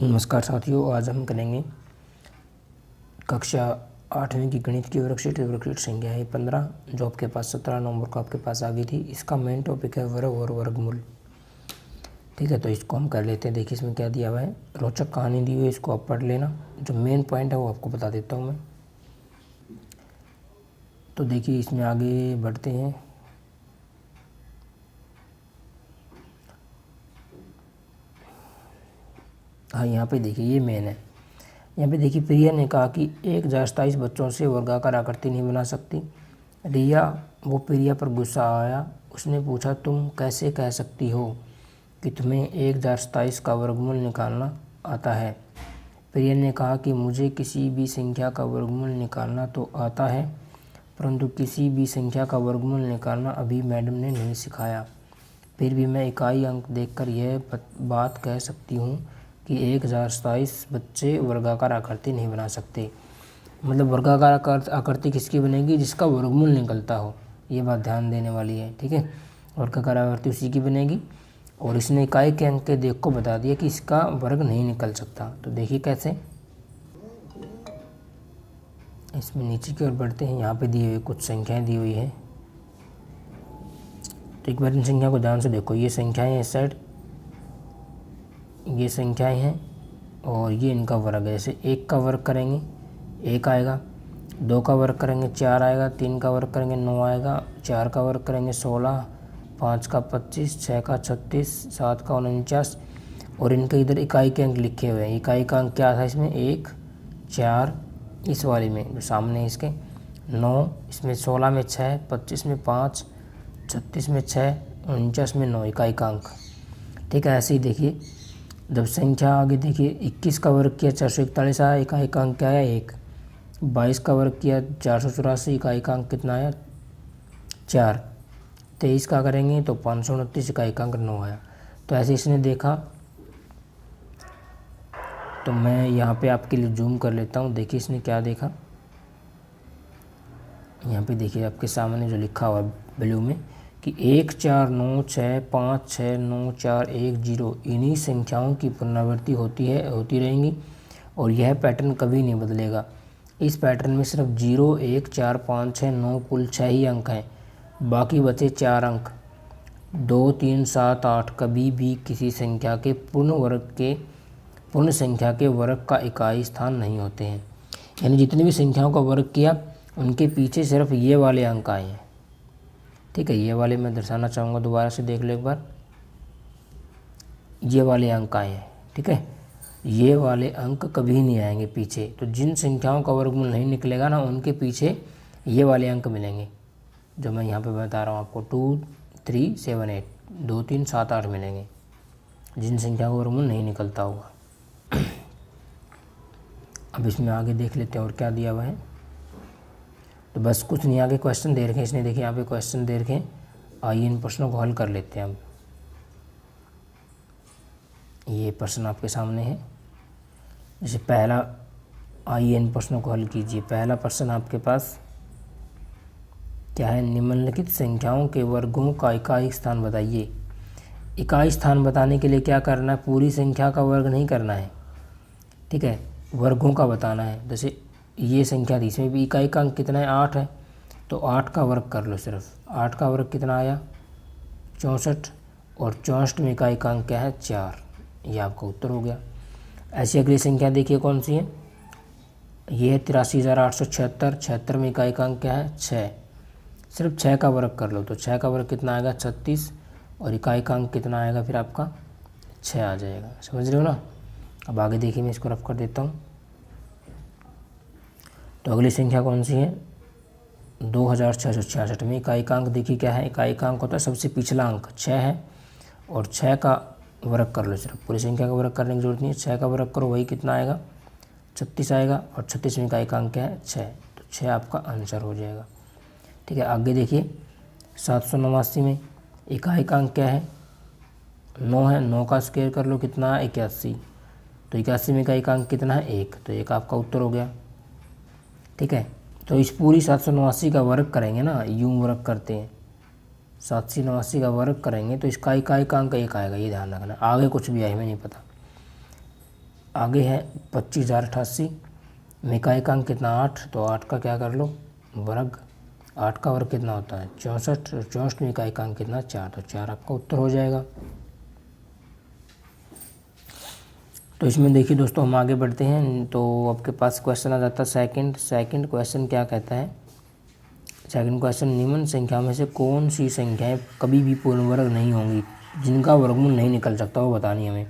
नमस्कार साथियों, आज हम करेंगे कक्षा 8वीं की गणित की वर्कशीट संख्या है 15 जो आपके पास 17 नवंबर को आपके पास आ गई थी। इसका मेन टॉपिक है वर्ग और वर्गमूल। ठीक है, तो इसको हम कर लेते हैं। देखिए इसमें क्या दिया हुआ है, रोचक कहानी दी हुई है, इसको आप पढ़ लेना। जो मेन पॉइंट है वो आपको बता देता हूँ मैं। तो देखिए इसमें आगे बढ़ते हैं। हाँ, यहाँ पे देखिए ये मेन है। यहाँ पे देखिए प्रिया ने कहा कि 1027 बच्चों से वर्गाकार आकृति नहीं बना सकती। प्रिया पर गुस्सा आया। उसने पूछा, तुम कैसे कह सकती हो कि तुम्हें 1027 का वर्गमूल निकालना आता है। प्रिया ने कहा कि मुझे किसी भी संख्या का वर्गमूल निकालना तो आता है, परंतु किसी भी संख्या का वर्गमूल निकालना अभी मैडम ने नहीं सिखाया। फिर भी मैं इकाई अंक देखकर यह बात कह सकती हूँ कि 1027 बच्चे वर्गाकार आकृति नहीं बना सकते। मतलब वर्गाकार आकृति किसकी बनेगी? जिसका वर्गमूल निकलता हो। ये बात ध्यान देने वाली है। ठीक है, वर्गाकार आकृति उसी की बनेगी। और इसने इकाई के अंक के देख को बता दिया कि इसका वर्ग नहीं निकल सकता। तो देखिए कैसे, इसमें नीचे की ओर बढ़ते हैं। यहाँ पे दी हुई कुछ संख्याएं दी हुई है, तो एक बार इन संख्या को ध्यान से देखो। ये संख्याएं हैं, इस साइड ये संख्याएं हैं और ये इनका वर्ग है। जैसे 1 का वर्ग करेंगे 1 आएगा, 2 का वर्ग करेंगे 4 आएगा, 3 का वर्ग करेंगे 9 आएगा, 4 का वर्ग करेंगे 16, 5 का 25, 6 का 36, 7 का 49। और इनके इधर इकाई के अंक लिखे हुए हैं। इकाई का अंक क्या था इसमें? 1, 4, इस वाले में जो सामने है इसके 9, इसमें 16 में 6, 25 में 5, 36 में 6, 49 में 9 इकाई का अंक। ठीक है, ऐसे ही देखिए जब संख्या आगे देखिए 21 का वर्ग किया 441 आया, इकाई का अंक क्या आया? 1। 22 का वर्ग किया 484, इकाई का अंक कितना आया? 4। 23 का करेंगे तो 529, इकाई का अंक 9 आया। तो ऐसे इसने देखा। तो मैं यहाँ पे आपके लिए जूम कर लेता हूँ। देखिए इसने क्या देखा, यहाँ पे देखिए आपके सामने जो लिखा हुआ ब्लू में कि 1 4 9 6 5 6 9 4 1 0 इन्हीं संख्याओं की पुनरावृत्ति होती रहेंगी और यह पैटर्न कभी नहीं बदलेगा। इस पैटर्न में सिर्फ 0 1 4 5 6 9 कुल 6 ही अंक हैं। बाकी बचे 4 अंक 2 3 7 8 कभी भी किसी संख्या के पूर्ण संख्या के वर्ग का इकाई स्थान नहीं होते हैं। यानी जितनी भी संख्याओं का वर्ग किया उनके पीछे सिर्फ ये वाले अंक आए हैं। ठीक है, ये वाले मैं दर्शाना चाहूँगा, दोबारा से देख लो एक बार। ये वाले अंक आए हैं। ठीक है, ये वाले अंक कभी नहीं आएंगे पीछे। तो जिन संख्याओं का वर्गमूल नहीं निकलेगा ना, उनके पीछे ये वाले अंक मिलेंगे जो मैं यहाँ पे बता रहा हूँ आपको। 2 3 7 8 2 3 7 8 मिलेंगे जिन संख्याओं का वर्गमूल नहीं निकलता होगा। अब इसमें आगे देख लेते हैं और क्या दिया हुआ है। तो बस कुछ नहीं, आगे क्वेश्चन दे रखे हैं इसने। देखिए यहाँ पे क्वेश्चन दे रखे हैं, आइए इन प्रश्नों को हल कर लेते हैं। अब ये प्रश्न आपके सामने है। जैसे पहला, आइए इन प्रश्नों को हल कीजिए। पहला प्रश्न आपके पास क्या है? निम्नलिखित संख्याओं के वर्गों का इकाई स्थान बताइए। इकाई स्थान बताने के लिए क्या करना है? पूरी संख्या का वर्ग नहीं करना है। ठीक है, वर्गों का बताना है। जैसे ये संख्या थी, इसमें भी इकाई का अंक कितना है? 8 है, तो 8 का वर्ग कर लो। सिर्फ 8 का वर्ग कितना आया? 64। और 64 में इकाई का अंक क्या है? 4। ये आपका उत्तर हो गया। ऐसी अगली संख्या देखिए कौन सी है। ये है 83,876। 76 में इकाई का अंक क्या है? 6। सिर्फ 6 का वर्ग कर लो, तो 6 का वर्ग कितना आएगा? 36। और इकाई का अंक कितना आएगा फिर आपका? 6 आ जाएगा। समझ रहे हो ना? अब आगे देखिए, मैं इसको रफ कर देता हूँ। तो अगली संख्या कौन सी है? 2666 में इकाई का अंक देखिए क्या है? इकाई का अंक होता है सबसे पिछला अंक 6 है, और 6 का वर्ग कर लो। सिर्फ पूरी संख्या का वर्ग करने की जरूरत नहीं है। 6 का वर्ग करो, वही कितना आएगा? 36 आएगा। और 36 में इकाई का अंक क्या है? 6। तो 6 आपका आंसर हो जाएगा। ठीक है, आगे देखिए 789 में इकाई का अंक क्या है? 9 है। 9 का स्क्वायर कर लो, कितना है? 81। तो 81 में इकाई का अंक कितना है? 1। तो 1 आपका उत्तर हो गया। ठीक है, तो इस पूरी 789 का वर्ग करेंगे ना, यूं वर्ग करते हैं। 789 का वर्ग करेंगे तो इसका इकाई का अंक 1 आएगा, ये ध्यान रखना। आगे कुछ भी आए हमें नहीं पता। आगे है 25,088 में का एकांक कितना 8, तो 8 का क्या कर लो वर्ग, 8 का वर्ग कितना होता है 64, 64 में का एकांक कितना 4, तो 4 आपका उत्तर हो जाएगा। तो इसमें देखिए दोस्तों हम आगे बढ़ते हैं। तो आपके पास क्वेश्चन आ जाता है सेकंड क्वेश्चन क्या कहता है। सेकंड क्वेश्चन, निम्न संख्या में से कौन सी संख्याएं कभी भी पूर्ण वर्ग नहीं होंगी, जिनका वर्गमूल नहीं निकल सकता, वो बतानी हमें।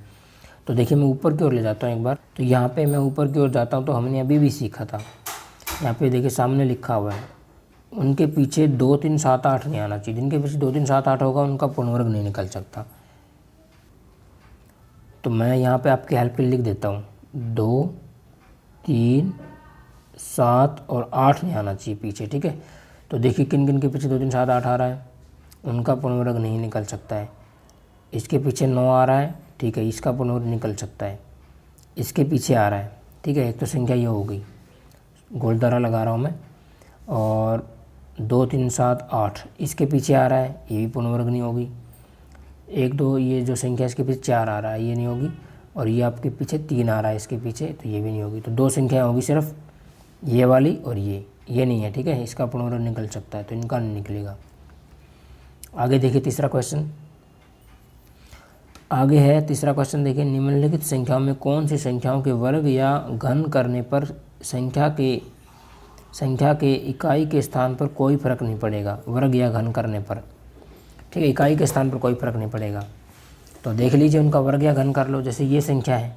तो देखिए मैं ऊपर की ओर ले जाता हूँ एक बार। तो यहाँ पे मैं ऊपर की ओर जाता हूँ तो हमने अभी भी सीखा था, यहाँ पे देखिए सामने लिखा हुआ है उनके पीछे 2 3 7 8 नहीं आना चाहिए। जिनके पीछे 2 3 7 8 होगा उनका पूर्ण वर्ग नहीं निकल सकता। तो मैं यहाँ पे आपके हेल्प के लिए लिख देता हूँ 2 3 7 और 8 नहीं आना चाहिए पीछे, ठीक है। तो देखिए किन किन के पीछे 2 3 7 8 आ रहा है, उनका पूर्ण वर्ग नहीं निकल सकता है। इसके पीछे 9 आ रहा है, ठीक है, इसका पूर्ण वर्ग निकल सकता है। इसके पीछे आ रहा है, ठीक है, एक तो संख्या ये हो गई, गोल दायरा लगा रहा हूँ मैं। और 2 3 7 8 इसके पीछे आ रहा है, ये भी पूर्ण वर्ग नहीं होगी। 1 2 ये जो संख्या इसके पीछे 4 आ रहा है, ये नहीं होगी। और ये आपके पीछे 3 आ रहा है इसके पीछे, तो ये भी नहीं होगी। तो 2 संख्याएँ होगी सिर्फ, ये वाली और ये नहीं है, ठीक है। इसका पूर्ण वर्ग निकल सकता है, तो इनका नहीं निकलेगा। आगे देखिए तीसरा क्वेश्चन, आगे है तीसरा क्वेश्चन देखिए, निम्नलिखित संख्याओं में कौन सी संख्याओं के वर्ग या घन करने पर संख्या के इकाई के स्थान पर कोई फर्क नहीं पड़ेगा, वर्ग या घन करने पर, ठीक है, इकाई के स्थान पर कोई फर्क नहीं पड़ेगा। तो देख लीजिए उनका वर्ग या घन कर लो। जैसे ये संख्या है,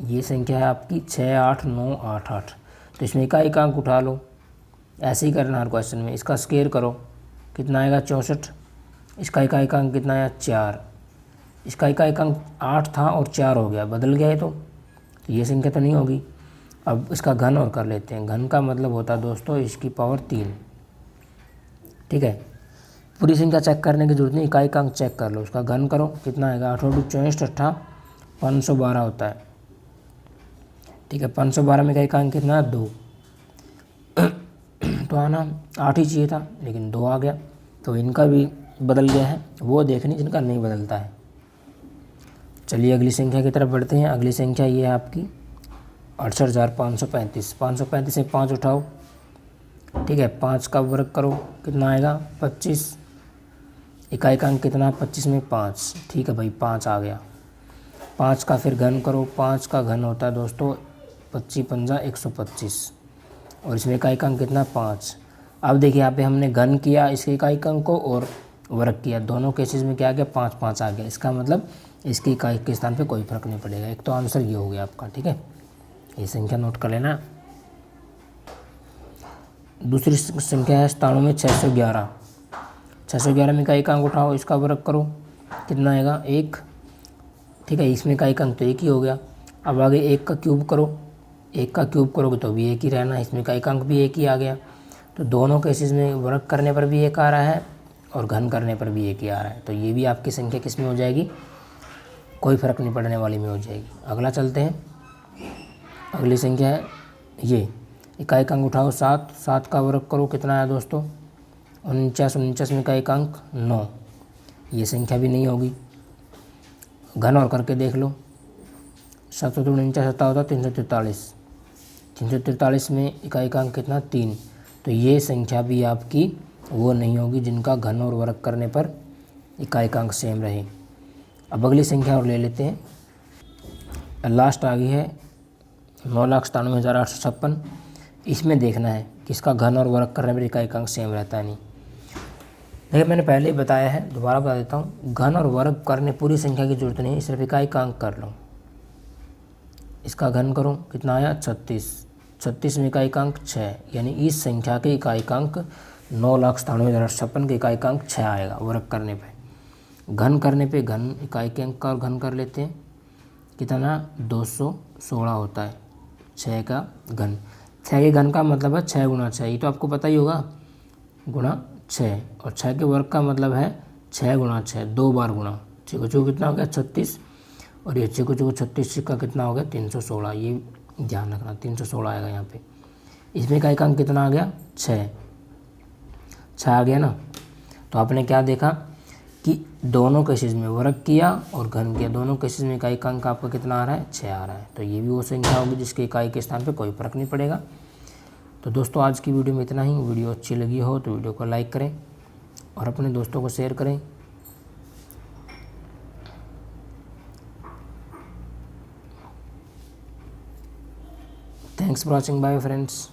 ये संख्या है आपकी 6 8 9 8 8, तो इसमें इकाई का अंक उठा लो, ऐसे ही करना हर क्वेश्चन में। इसका स्केयर करो, कितना आएगा 64, इसका इकाई का अंक कितना आया 4, इसका इकाई का अंक 8 था और 4 हो गया, बदल गया है। तो ये संख्या तो नहीं होगी। अब इसका घन और कर लेते हैं। घन का मतलब होता है दोस्तों इसकी पावर 3, ठीक है। पूरी संख्या चेक करने की जरूरत नहीं, इकाई का अंक चेक कर लो, उसका घन करो, कितना आएगा 8 2 64 8 512 होता है, ठीक है। 512 में इकाई का अंक कितना 2, तो आना 8 ही चाहिए था लेकिन 2 आ गया। तो इनका भी बदल गया है, वो देखनी जिनका नहीं बदलता है। चलिए अगली संख्या की तरफ बढ़ते हैं। अगली संख्या ये है आपकी 68,535। 535 में 5 उठाओ, ठीक है, 5 का वर्ग करो, कितना आएगा 25, इकाई का अंक कितना 25 में 5, ठीक है भाई 5 आ गया। 5 का फिर घन करो, 5 का घन होता है दोस्तों 25 पंजा 125, और इसमें इकाई का अंक कितना 5। अब देखिए यहाँ पे हमने घन किया इसके इकाई का अंक को और वर्ग किया, दोनों केसेस में क्या आ गया 5 5 आ गया। इसका मतलब इसकी इकाई के स्थान पे कोई फर्क नहीं पड़ेगा। एक तो आंसर ये हो गया आपका, ठीक है, ये संख्या नोट कर लेना। दूसरी संख्या है 97,611। 611 में इकाई का अंक उठाओ, इसका वर्ग करो, कितना आएगा 1, ठीक है, इसमें इकाई का अंक तो 1 ही हो गया। अब आगे 1 का क्यूब करो, 1 का क्यूब करोगे तो भी 1 ही रहना, इसमें इकाई का अंक भी 1 ही आ गया। तो दोनों केसेस में वर्ग करने पर भी 1 आ रहा है और घन करने पर भी 1 ही आ रहा है। तो ये भी आपकी संख्या किस में हो जाएगी, कोई फर्क नहीं पड़ने वाली में हो जाएगी। अगला चलते हैं, अगली संख्या है ये, इकाई का अंक उठाओ 7, 7 का वर्ग करो, कितना आया दोस्तों 49, 49 में इकाई का अंक 9, ये संख्या भी नहीं होगी। घन और करके देख लो, 7 2 49 7 होता 343, 343 में इकाई का अंक कितना 3, तो ये संख्या भी आपकी वो नहीं होगी जिनका घन और वर्ग करने पर इकाई का अंक सेम रहे। अब अगली संख्या और ले लेते हैं, लास्ट आ गई है 9,97,856। इसमें देखना है किसका घन और वर्ग करने पर इकाई का अंक सेम रहता है नहीं। देखिए मैंने पहले ही बताया है, दोबारा बता देता हूँ, घन और वर्ग करने पूरी संख्या की जरूरत नहीं है, सिर्फ इकाई का अंक कर लो। इसका घन करो, कितना आया 36, 36 में इकाई का अंक 6, यानी इस संख्या के इकाई का अंक 9,97,856 के इकाई का अंक 6 आएगा वर्ग करने पे। घन करने पे घन इकाई के अंक का और घन कर लेते हैं, कितना 216 होता है 6 का घन। 6 के घन का मतलब है 6 गुणा 6, ये तो आपको पता ही होगा, गुणा 6, और 6 के वर्ग का मतलब है 6 गुणा 6, 2 बार गुणा। 6 को 6 कितना हो गया 36, और ये 6 को 36 का कितना हो गया 316, ये ध्यान रखना 316 आएगा यहाँ पे। इसमें इकाई का अंक कितना आ गया 6 आ गया ना। तो आपने क्या देखा कि दोनों केसेस में वर्ग किया और घन किया, दोनों केसेस में इकाई का अंक आपका कितना आ रहा है, 6 आ रहा है। तो ये भी वो संख्या होगी जिसके इकाई के स्थान पे कोई फर्क नहीं पड़ेगा। तो दोस्तों आज की वीडियो में इतना ही। वीडियो अच्छी लगी हो तो वीडियो को लाइक करें और अपने दोस्तों को शेयर करें। Thanks for watching, bye friends.